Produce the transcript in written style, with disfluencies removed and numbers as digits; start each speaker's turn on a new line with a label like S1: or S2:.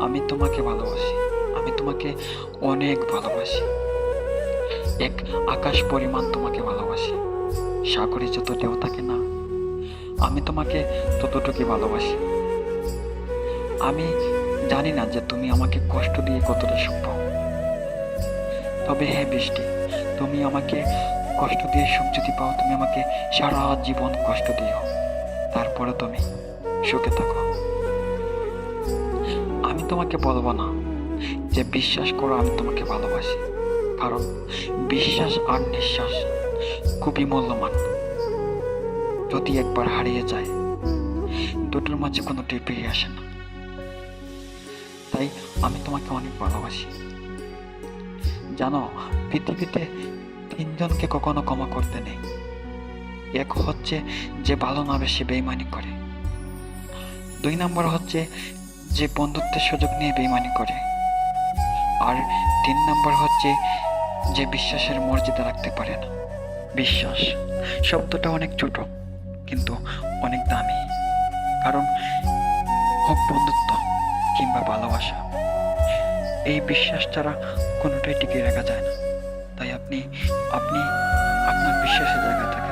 S1: আমি তোমাকে ভালোবাসি। আমি তোমাকে অনেক ভালোবাসি। এক আকাশ পরিমাণ তোমাকে ভালোবাসি। সাগরে যত ঢেউ থাকে না, আমি তোমাকে ততটুকুই ভালোবাসি। আমি জানি না যে তুমি আমাকে কষ্ট দিয়ে কতটা সুখ পাও। তবে হ্যাঁ বৃষ্টি, তুমি আমাকে কষ্ট দিয়ে সুখ যদি পাও, তুমি আমাকে সারা জীবন কষ্ট দিও, তারপরে তুমি সুখে থাকো। আমি তোমাকে বলবো না যে বিশ্বাস করো আমি তোমাকে ভালোবাসি, কারণ বিশ্বাস আর নিঃশ্বাস খুবই মূল্যবান। যদি একবার হারিয়ে যায়, দুটোর মাঝে কোনোটাই ফিরে আসে না। তাই আমি তোমাকে অনেক ভালোবাসি। জানো, পৃথিবীতে তিনজনকে কখনো ক্ষমা করতে নেই। এক হচ্ছে যে ভালো না বেশি বেইমানি করে, 2 নম্বর হচ্ছে যে বন্ধুত্বের সুযোগ নিয়ে বেইমানি করে, আর 3 নম্বর হচ্ছে যে বিশ্বাসের মর্যাদা রাখতে পারে না। বিশ্বাস শব্দটা অনেক ছোট, কিন্তু অনেক দামি। কারণ হোক বন্ধুত্ব কিংবা ভালোবাসা, এই বিশ্বাস ছাড়া কোনোটাই টিকিয়ে রাখা যায় না। তাই আপনি আপনি আপনার বিশ্বাসের জায়গায় থাকেন।